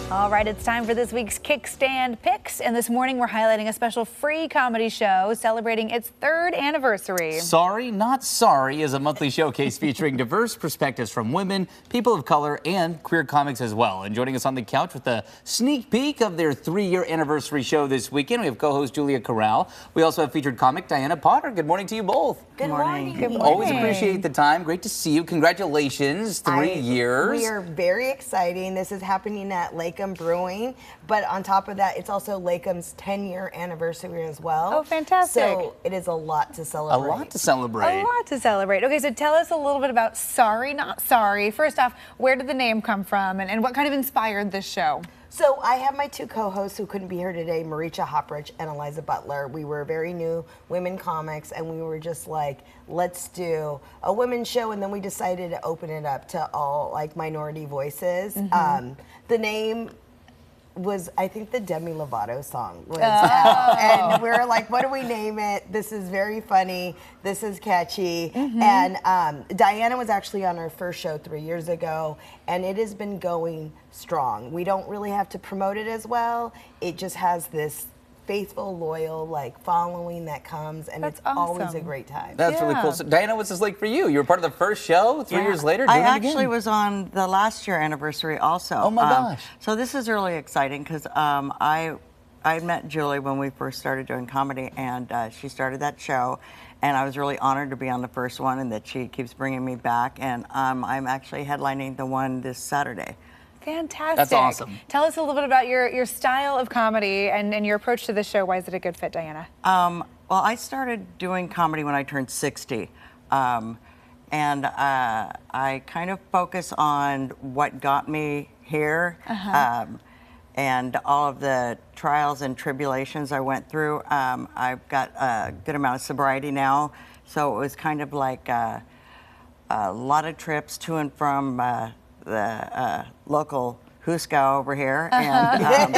All right, it's time for this week's Kickstand Picks, and this morning we're highlighting a special free comedy show celebrating its 3rd anniversary. Sorry Not Sorry is a monthly showcase featuring diverse perspectives from women, people of color, and queer comics as well. And joining us on the couch with a sneak peek of their 3-year anniversary show this weekend, we have co-host Julia Corral. We also have featured comic Diana Potter. Good morning to you both. Good morning. Good morning. Always appreciate the time. Great to see you. Congratulations, 3 years. We are very exciting. This is happening at Lakem Brewing, but on top of that, it's also Lakem's 10-year anniversary as well. Oh, fantastic. So it is a lot to celebrate. A lot to celebrate. A lot to celebrate. Okay, so tell us a little bit about Sorry Not Sorry. First off, where did the name come from, and what kind of inspired this show? So I have my 2 co-hosts who couldn't be here today, Maricha Hoprich and Eliza Butler. We were very new women comics, and we were just like, let's do a women's show, and then we decided to open it up to all like minority voices. The name was, I think, the Demi Lovato song was out, and we were like, what do we name it? This is very funny, this is catchy. And Diana was actually on our first show 3 years ago, and it has been going strong. We don't really have to promote it as well. It just has this faithful, loyal, like, following that comes, and That's it's always awesome. a great time. That's really cool. So, Diana, what's this like for you? You were part of the first show 3 years later. I doing it actually again. was on the last year anniversary also. Oh my gosh. So this is really exciting because I met Julie when we first started doing comedy, and she started that show, and I was really honored to be on the first one, and that she keeps bringing me back, and I'm actually headlining the one this Saturday. Fantastic. That's awesome. Tell us a little bit about your style of comedy and your approach to the show. Why is it a good fit, Diana? Well, I started doing comedy when I turned 60. And I kind of focus on what got me here and all of the trials and tribulations I went through. I've got a good amount of sobriety now, so it was kind of like a lot of trips to and from the local Huska over here, and,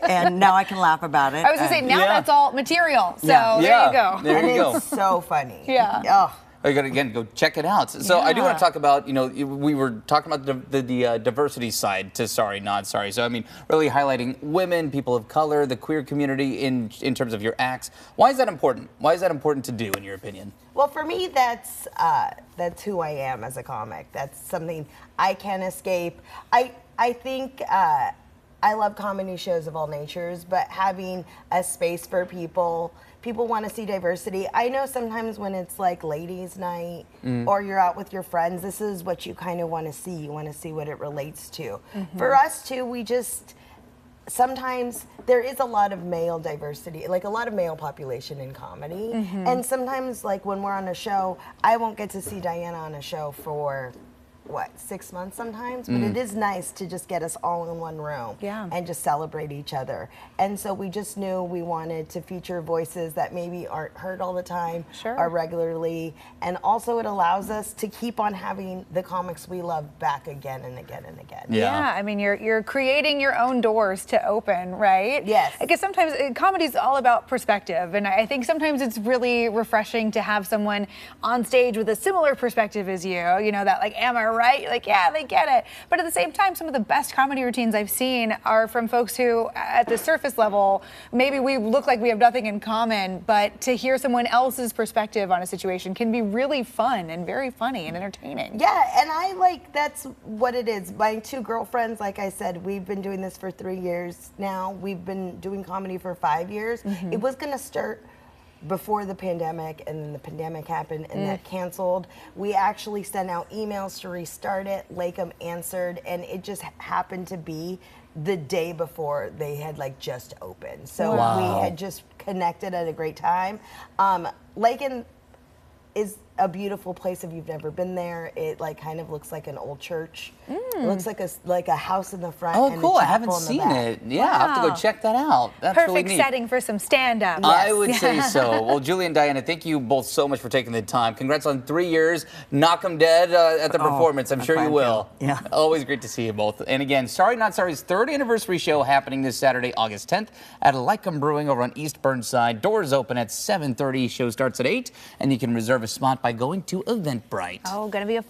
and now I can laugh about it. I was going to say, now that's all material, so Yeah. there you go. There you go. It's so funny. Yeah. Oh. You got to, again, go check it out. So I do want to talk about, we were talking about the diversity side to Sorry Not Sorry. So, I mean, really highlighting women, people of color, the queer community in terms of your acts. Why is that important? Why is that important to do, in your opinion? Well, for me, that's who I am as a comic. That's something I can't escape. I think I love comedy shows of all natures, but having a space for people want to see diversity. I know sometimes when it's like ladies' night or you're out with your friends, this is what you kind of want to see. You want to see what it relates to. For us too, we just, sometimes there is a lot of male diversity, like a lot of male population in comedy. And sometimes like when we're on a show, I won't get to see Diana on a show for 6 months sometimes, but it is nice to just get us all in one room and just celebrate each other. And so we just knew we wanted to feature voices that maybe aren't heard all the time or regularly, and also it allows us to keep on having the comics we love back again and again and again. Yeah, I mean, you're creating your own doors to open, right? Yes. Because sometimes comedy is all about perspective, and I think sometimes it's really refreshing to have someone on stage with a similar perspective as you, that like, am I right? You're like, yeah, they get it. But at the same time, some of the best comedy routines I've seen are from folks who, at the surface level, maybe we look like we have nothing in common, but to hear someone else's perspective on a situation can be really fun and very funny and entertaining. Yeah, and that's what it is. My 2 girlfriends, like I said, we've been doing this for 3 years now. We've been doing comedy for 5 years. It was going to start before the pandemic, and then the pandemic happened and that canceled. We actually sent out emails to restart it. Lakem answered, and it just happened to be the day before they had like just opened. So we had just connected at a great time. Lakem is a beautiful place if you've never been there. It like kind of looks like an old church. It looks like a house in the front. Oh, and cool. a I haven't chapel in the seen back. it. Yeah, I'll have to go check that out. That's Perfect really neat. setting for some stand-up. I would say so. Well, Julie and Diana, thank you both so much for taking the time. Congrats on 3 years. Knock 'em dead at the performance. I'm sure you will. Yeah. Always great to see you both. And again, Sorry Not Sorry's 3rd anniversary show happening this Saturday, August 10th at Lakem Brewing over on East Burnside. Doors open at 7:30. Show starts at 8, and you can reserve a spot by going to Eventbrite. Oh, gonna be a